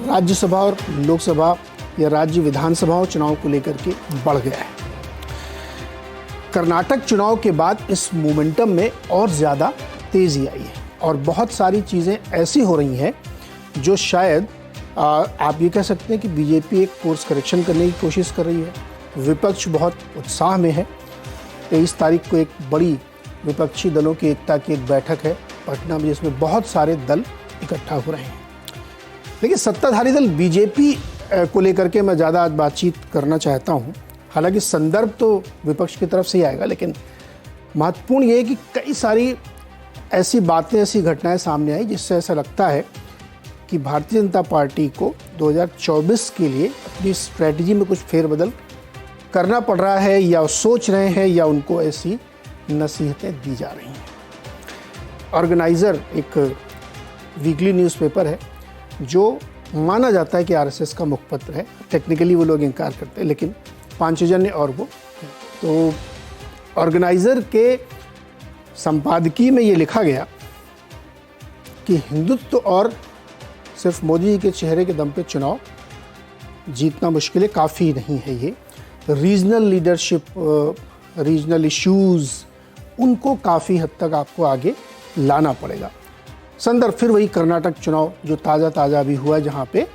राज्यसभा और लोकसभा या राज्य विधानसभाओं चुनाव को लेकर के बढ़ गया है। कर्नाटक चुनाव के बाद इस मोमेंटम में और ज़्यादा तेज़ी आई है और बहुत सारी चीज़ें ऐसी हो रही हैं जो शायद आप ये कह सकते हैं कि बीजेपी एक कोर्स करेक्शन करने की कोशिश कर रही है। विपक्ष बहुत उत्साह में है। 23 तारीख को एक बड़ी विपक्षी दलों की एकता की एक बैठक है पटना में, जिसमें बहुत सारे दल इकट्ठा हो रहे हैं। लेकिन सत्ताधारी दल बीजेपी को लेकर के मैं ज़्यादा आज बातचीत करना चाहता हूँ। हालांकि संदर्भ तो विपक्ष की तरफ से ही आएगा, लेकिन महत्वपूर्ण ये है कि कई सारी ऐसी बातें, ऐसी घटनाएं सामने आई जिससे ऐसा लगता है कि भारतीय जनता पार्टी को 2024 के लिए अपनी स्ट्रैटेजी में कुछ फेरबदल करना पड़ रहा है, या सोच रहे हैं, या उनको ऐसी नसीहतें दी जा रही हैं। ऑर्गेनाइज़र एक वीकली न्यूज़पेपर है जो माना जाता है कि आरएसएस का मुखपत्र है। टेक्निकली वो लोग इनकार करते हैं, लेकिन पांचजन्य और वो तो ऑर्गेनाइज़र के संपादकीय में ये लिखा गया कि हिंदुत्व और सिर्फ मोदी जी के चेहरे के दम पे चुनाव जीतना मुश्किल है, काफ़ी नहीं है। ये रीजनल लीडरशिप, रीजनल इश्यूज़, उनको काफ़ी हद तक आपको आगे लाना पड़ेगा। संदर्भ फिर वही कर्नाटक चुनाव जो ताज़ा अभी हुआ है, जहाँ पे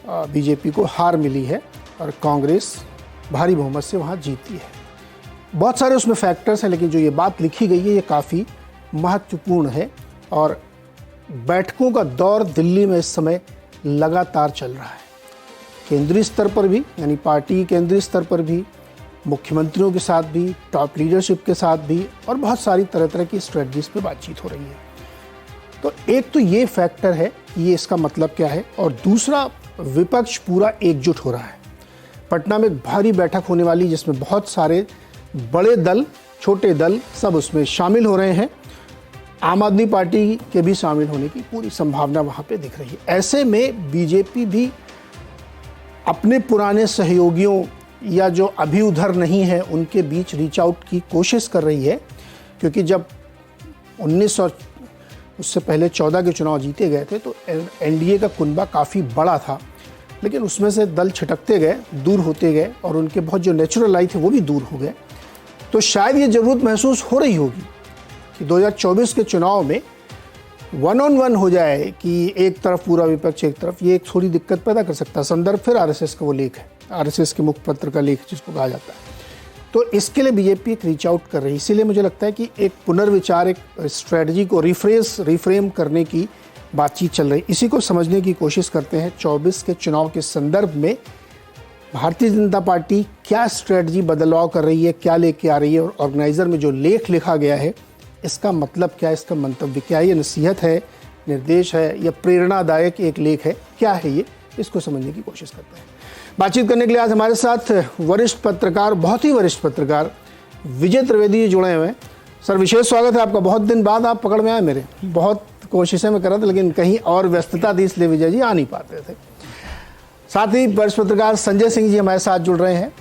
बीजेपी को हार मिली है और कांग्रेस भारी बहुमत से वहाँ जीती है। बहुत सारे उसमें फैक्टर्स हैं, लेकिन जो ये बात लिखी गई है ये काफ़ी महत्वपूर्ण है और बैठकों का दौर दिल्ली में इस समय लगातार चल रहा है। केंद्रीय स्तर पर भी, यानी पार्टी केंद्रीय स्तर पर भी, मुख्यमंत्रियों के साथ भी, टॉप लीडरशिप के साथ भी, और बहुत सारी तरह की स्ट्रेटजीज पे बातचीत हो रही है। तो एक तो ये फैक्टर है, ये इसका मतलब क्या है, और दूसरा विपक्ष पूरा एकजुट हो रहा है। पटना में एक भारी बैठक होने वाली, जिसमें बहुत सारे बड़े दल, छोटे दल सब उसमें शामिल हो रहे हैं। आम आदमी पार्टी के भी शामिल होने की पूरी संभावना वहाँ पे दिख रही है। ऐसे में बीजेपी भी अपने पुराने सहयोगियों या जो अभी उधर नहीं है उनके बीच रीच आउट की कोशिश कर रही है, क्योंकि जब 19 और उससे पहले 14 के चुनाव जीते गए थे तो एनडीए का कुनबा काफ़ी बड़ा था, लेकिन उसमें से दल छिटकते गए, दूर होते गए, और उनके बहुत जो नेचुरल लाई थे वो भी दूर हो गए। तो शायद ये ज़रूरत महसूस हो रही होगी कि 2024 के चुनाव में 1-on-1 हो जाए, कि एक तरफ पूरा विपक्ष, एक तरफ, ये एक थोड़ी दिक्कत पैदा कर सकता है। संदर्भ फिर आरएसएस का वो लेख है, आरएसएस के मुखपत्र का लेख जिसको कहा जाता है। तो इसके लिए बीजेपी एक रीच आउट कर रही है। इसीलिए मुझे लगता है कि एक पुनर्विचार, एक स्ट्रेटजी को रिफ्रेम करने की बातचीत चल रही। इसी को समझने की कोशिश करते हैं 24 के चुनाव के संदर्भ में भारतीय जनता पार्टी क्या स्ट्रेटजी बदलाव कर रही है, क्या लेके आ रही है, और ऑर्गेनाइजर में जो लेख लिखा गया है इसका मतलब क्या है, इसका मंतव्य क्या है, ये नसीहत है, निर्देश है, या प्रेरणादायक एक लेख है, क्या है ये, इसको समझने की कोशिश करते हैं। बातचीत करने के लिए आज हमारे साथ वरिष्ठ पत्रकार, बहुत ही वरिष्ठ पत्रकार विजय त्रिवेदी जुड़े हुए हैं। सर, विशेष स्वागत है आपका। बहुत दिन बाद आप पकड़ में आए मेरे, बहुत कोशिशें मैं कर रहा था, लेकिन कहीं और व्यस्तता थी, इसलिए विजय जी आ नहीं पाते थे। साथ ही वरिष्ठ पत्रकार संजय सिंह जी हमारे साथ जुड़ रहे हैं।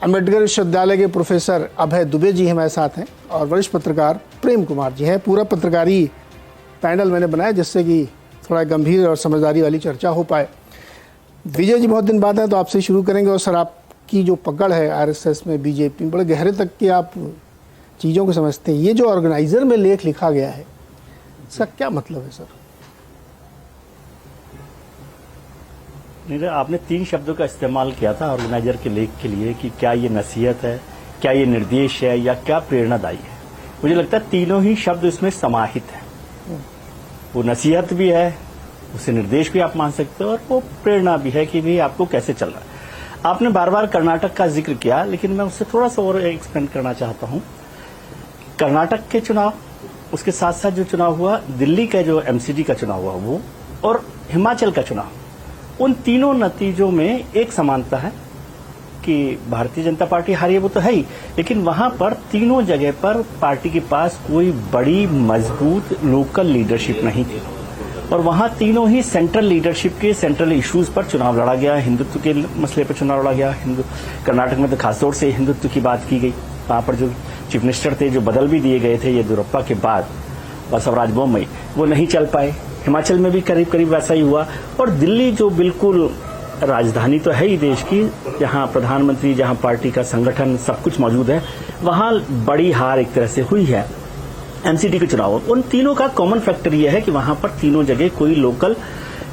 अम्बेडकर विश्वविद्यालय के प्रोफेसर अभय दुबे जी हमारे साथ हैं, और वरिष्ठ पत्रकार प्रेम कुमार जी हैं। पूरा पत्रकारी पैनल मैंने बनाया जिससे कि थोड़ा गंभीर और समझदारी वाली चर्चा हो पाए। विजय जी बहुत दिन बाद है, तो आपसे शुरू करेंगे। और सर, आपकी जो पकड़ है आरएसएस में, बीजेपी में, बड़े गहरे तक के आप चीज़ों को समझते हैं। ये जो ऑर्गेनाइजर में लेख लिखा गया है, इसका क्या मतलब है सर? नहीं, आपने 3 शब्दों का इस्तेमाल किया था ऑर्गेनाइजर के लेख के लिए, कि क्या ये नसीहत है, क्या ये निर्देश है, या क्या प्रेरणादायी है। मुझे लगता है तीनों ही शब्द इसमें समाहित है। वो नसीहत भी है, उसे निर्देश भी आप मान सकते हो, और वो प्रेरणा भी है कि भाई आपको कैसे चल रहा है। आपने बार बार कर्नाटक का जिक्र किया, लेकिन मैं उससे थोड़ा सा और एक्सपेंड करना चाहता हूं। कर्नाटक के चुनाव, उसके साथ साथ जो चुनाव हुआ, दिल्ली का जो एमसीडी का चुनाव हुआ वो, और हिमाचल का चुनाव, उन तीनों नतीजों में एक समानता है कि भारतीय जनता पार्टी हारी, वो तो है ही, लेकिन वहां पर तीनों जगह पर पार्टी के पास कोई बड़ी मजबूत लोकल लीडरशिप नहीं थी, और वहां तीनों ही सेंट्रल लीडरशिप के सेंट्रल इश्यूज पर चुनाव लड़ा गया। हिंदुत्व के मसले पर चुनाव लड़ा गया। कर्नाटक में तो खासतौर से हिंदुत्व की बात की गई। वहां पर जो चीफ मिनिस्टर थे, जो बदल भी दिए गए थे येदियुरप्पा के बाद, बसवराज बोम्मई, वो नहीं चल पाए। हिमाचल में भी करीब करीब वैसा ही हुआ। और दिल्ली जो बिल्कुल राजधानी तो है ही देश की, जहां प्रधानमंत्री, जहां पार्टी का संगठन सब कुछ मौजूद है, वहां बड़ी हार एक तरह से हुई है एमसीडी के चुनाव। उन तीनों का कॉमन फैक्टर यह है कि वहां पर तीनों जगह कोई local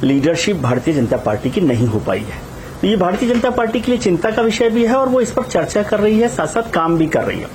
leadership Bharatiya Janata party की नहीं हो पाई है। तो ये भारतीय जनता पार्टी के लिए चिंता का विषय भी है और वो इस पर चर्चा कर रही है, साथ साथ काम भी कर रही है।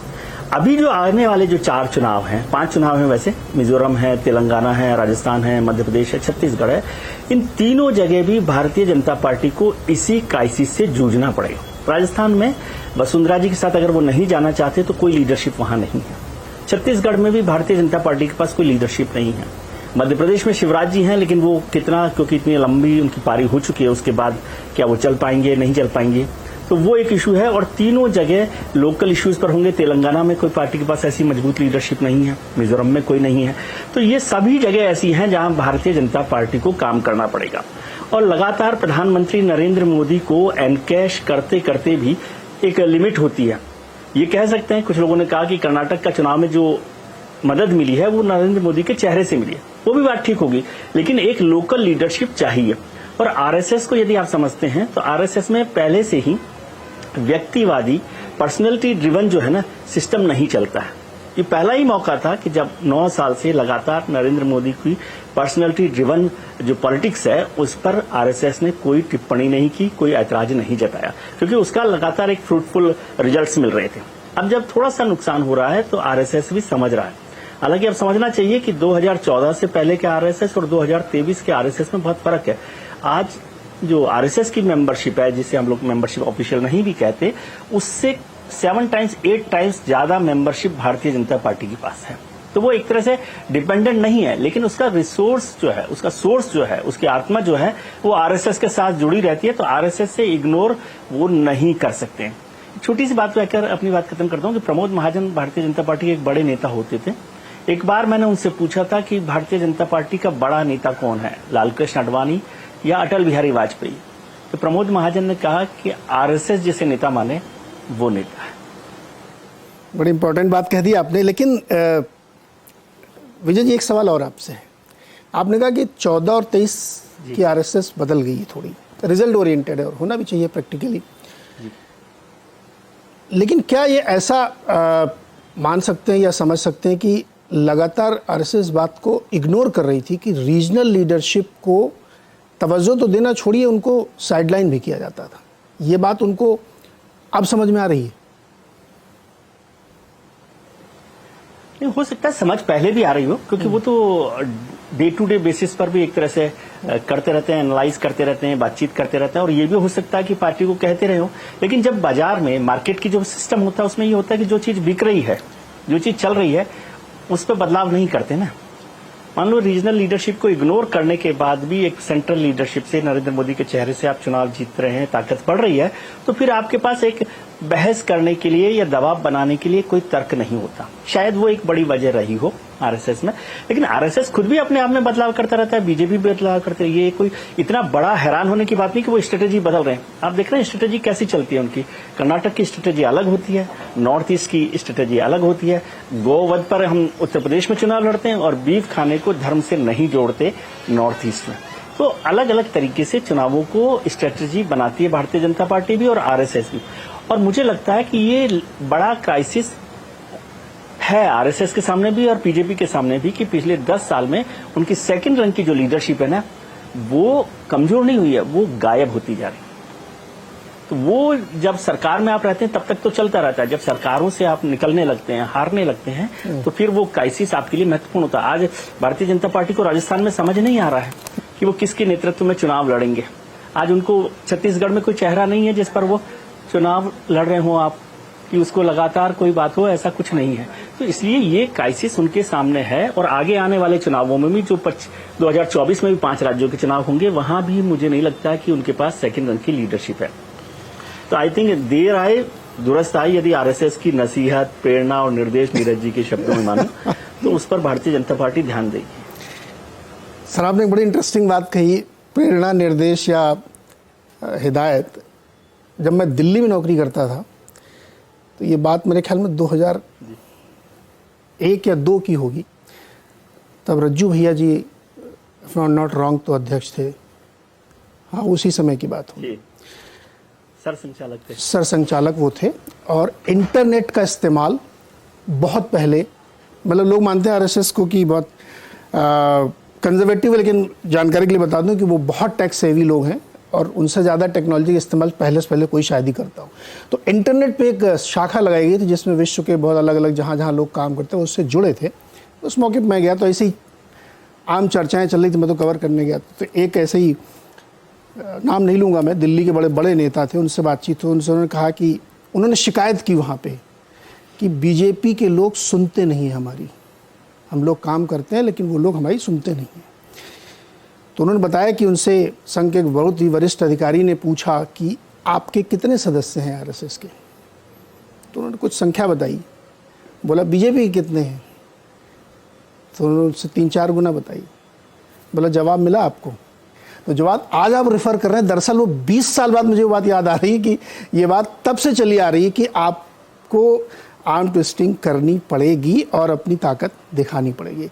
अभी जो आने वाले जो 4 चुनाव हैं, 5 चुनाव हैं वैसे, मिजोरम है, तेलंगाना है, राजस्थान है, मध्य प्रदेश है, छत्तीसगढ़ है, इन तीनों जगह भी भारतीय जनता पार्टी को इसी क्राइसिस से जूझना पड़ेगा। राजस्थान में वसुंधरा जी के साथ अगर वो नहीं जाना चाहते तो कोई लीडरशिप वहां नहीं है। छत्तीसगढ़ में भी भारतीय जनता पार्टी के पास कोई लीडरशिप नहीं है। मध्य प्रदेश में शिवराज जी हैं, लेकिन वो कितना, क्योंकि इतनी लंबी उनकी पारी हो चुकी है, उसके बाद क्या वो चल पाएंगे, नहीं चल पाएंगे, तो वो एक इशू है। और तीनों जगह लोकल इश्यूज पर होंगे। तेलंगाना में कोई पार्टी के पास ऐसी मजबूत लीडरशिप नहीं है, मिजोरम में कोई नहीं है। तो ये सभी जगह ऐसी हैं जहां भारतीय जनता पार्टी को काम करना पड़ेगा। और लगातार प्रधानमंत्री नरेंद्र मोदी को एनकैश करते करते भी एक लिमिट होती है। ये कह सकते हैं, कुछ लोगों ने कहा कि कर्नाटक का चुनाव में जो मदद मिली है वो नरेंद्र मोदी के चेहरे से मिली है, वो भी बात ठीक होगी, लेकिन एक लोकल लीडरशिप चाहिए। और आरएसएस को यदि आप समझते हैं तो आरएसएस में पहले से ही व्यक्तिवादी, पर्सनैलिटी ड्रिवन जो है ना सिस्टम नहीं चलता है। ये पहला ही मौका था कि जब 9 साल से लगातार नरेंद्र मोदी की पर्सनैलिटी ड्रिवन जो पॉलिटिक्स है उस पर आरएसएस ने कोई टिप्पणी नहीं की, कोई ऐतराज नहीं जताया, क्योंकि उसका लगातार एक फ्रूटफुल रिजल्ट्स मिल रहे थे। अब जब थोड़ा सा नुकसान हो रहा है तो आरएसएस भी समझ रहा है। हालांकि अब समझना चाहिए कि 2014 से पहले के आरएसएस और 2023 के आरएसएस में बहुत फर्क है। आज जो आरएसएस की मेंबरशिप है, जिसे हम लोग मेंबरशिप ऑफिशियल नहीं भी कहते, उससे 7 टाइम्स 8 टाइम्स ज्यादा मेंबरशिप भारतीय जनता पार्टी के पास है। तो वो एक तरह से डिपेंडेंट नहीं है, लेकिन उसका रिसोर्स जो है, उसका सोर्स जो है, उसकी आत्मा जो है वो आरएसएस के साथ जुड़ी रहती है। तो आरएसएस से इग्नोर वो नहीं कर सकते। छोटी सी बात कहकर अपनी बात खत्म करता हूं कि प्रमोद महाजन भारतीय जनता पार्टी के एक बड़े नेता होते थे। एक बार मैंने उनसे पूछा था कि भारतीय जनता पार्टी का बड़ा नेता कौन है, लालकृष्ण आडवाणी या अटल बिहारी वाजपेयी? तो प्रमोद महाजन ने कहा कि आरएसएस जिसे नेता माने वो नेता है। बड़ी इंपॉर्टेंट बात कह दी आपने। लेकिन विजय जी, एक सवाल और आपसे है। आपने कहा कि 14 और 23 की आरएसएस बदल गई है, थोड़ी रिजल्ट ओरिएंटेड है और होना भी चाहिए प्रैक्टिकली। लेकिन क्या ये ऐसा मान सकते हैं या समझ सकते हैं कि लगातार आरएसएस बात को इग्नोर कर रही थी कि रीजनल लीडरशिप को तवज्जो तो देना छोड़िए, उनको साइडलाइन भी किया जाता था? ये बात उनको अब समझ में आ रही है? नहीं, हो सकता है समझ पहले भी आ रही हो, क्योंकि वो तो डे टू डे बेसिस पर भी एक तरह से करते रहते हैं, एनालाइज करते रहते हैं, बातचीत करते रहते हैं। और ये भी हो सकता है कि पार्टी को कहते रहे हो। लेकिन जब बाजार में मार्केट की जो सिस्टम होता है उसमें ये होता है कि जो चीज बिक रही है, जो चीज चल रही है, उस पर बदलाव नहीं करते ना। मान लो रीजनल लीडरशिप को इग्नोर करने के बाद भी एक सेंट्रल लीडरशिप से, नरेंद्र मोदी के चेहरे से आप चुनाव जीत रहे हैं, ताकत बढ़ रही है, तो फिर आपके पास एक बहस करने के लिए या दबाव बनाने के लिए कोई तर्क नहीं होता। शायद वो एक बड़ी वजह रही हो आरएसएस में। लेकिन आरएसएस खुद भी अपने आप में बदलाव करता रहता है, बीजेपी भी बदलाव करते है। ये कोई इतना बड़ा हैरान होने की बात नहीं कि वो स्ट्रेटेजी बदल रहे हैं। आप देख रहे हैं स्ट्रेटेजी कैसी चलती है उनकी। कर्नाटक की स्ट्रेटेजी अलग होती है, नॉर्थ ईस्ट की स्ट्रेटेजी अलग होती है। गोवध पर हम उत्तर प्रदेश में चुनाव लड़ते हैं और बीफ खाने को धर्म से नहीं जोड़ते नॉर्थ ईस्ट में। तो अलग अलग तरीके से चुनावों को स्ट्रेटेजी बनाती है भारतीय जनता पार्टी भी और आरएसएस भी। और मुझे लगता है कि ये बड़ा क्राइसिस है आरएसएस के सामने भी और बीजेपी के सामने भी कि पिछले 10 साल में उनकी सेकंड रंग की जो लीडरशिप है ना, वो कमजोर नहीं हुई है, वो गायब होती जा रही। तो वो जब सरकार में आप रहते हैं तब तक तो चलता रहता है, जब सरकारों से आप निकलने लगते हैं, हारने लगते हैं, तो फिर वो क्राइसिस आपके लिए महत्वपूर्ण होता है। आज भारतीय जनता पार्टी को राजस्थान में समझ नहीं आ रहा है कि वो किसके नेतृत्व में चुनाव लड़ेंगे। आज उनको छत्तीसगढ़ में कोई चेहरा नहीं है जिस पर वो चुनाव लड़ रहे हो आप, कि उसको लगातार कोई बात हो, ऐसा कुछ नहीं है। तो इसलिए ये क्राइसिस उनके सामने है। और आगे आने वाले चुनावों में भी, जो 2024 में भी 5 राज्यों के चुनाव होंगे, वहां भी मुझे नहीं लगता कि उनके पास सेकंड रंग की लीडरशिप है। तो आई थिंक देर आए दुरुस्त आई, यदि आरएसएस की नसीहत, प्रेरणा और निर्देश नीरज जी के शब्दों में मानो तो उस पर भारतीय जनता पार्टी ध्यान देगी। सर, आपने बड़ी इंटरेस्टिंग बात कही, प्रेरणा, निर्देश या हिदायत। जब मैं दिल्ली में नौकरी करता था तो ये बात मेरे ख्याल में 2001 या 2 की होगी। तब Rajju Bhaiya ji if I am not wrong तो अध्यक्ष थे, हाँ उसी समय की बात हो। सर संचालक थे। सर संचालक वो थे। और इंटरनेट का इस्तेमाल बहुत पहले, मतलब लोग मानते हैं आरएसएस को कि बहुत कंजर्वेटिव है, लेकिन जानकारी के लिए बता दूं कि वो बहुत टैक्स सेवी लोग हैं और उनसे ज़्यादा टेक्नोलॉजी का इस्तेमाल पहले से पहले कोई शायद ही करता हो। तो इंटरनेट पे एक शाखा लगाई गई थी जिसमें विश्व के बहुत अलग अलग जहाँ लोग काम करते हैं उससे जुड़े थे। उस मौके पर मैं गया तो ऐसे ही आम चर्चाएँ चल रही थी, मैं तो कवर करने गया। तो एक ऐसे ही, नाम नहीं लूँगा मैं, दिल्ली के बड़े बड़े नेता थे, उनसे बातचीत हुई। उनसे उन्होंने कहा कि उन्होंने शिकायत की वहाँ पे कि बीजेपी के लोग सुनते नहीं हैं हमारी, हम लोग काम करते हैं लेकिन वो लोग हमारी सुनते नहीं हैं। तो उन्होंने बताया कि उनसे संघ के एक बहुत ही वरिष्ठ अधिकारी ने पूछा कि आपके कितने सदस्य हैं आरएसएस के। तो उन्होंने कुछ संख्या बताई, बोला बीजेपी के कितने हैं, तो उन्होंने उससे 3-4 गुना बताई। बोला जवाब मिला आपको? तो जवाब आज आप रेफ़र कर रहे हैं, दरअसल वो 20 साल बाद मुझे वो बात याद आ रही है कि ये बात तब से चली आ रही है कि आपको आर्म ट्विस्टिंग करनी पड़ेगी और अपनी ताकत दिखानी पड़ेगी।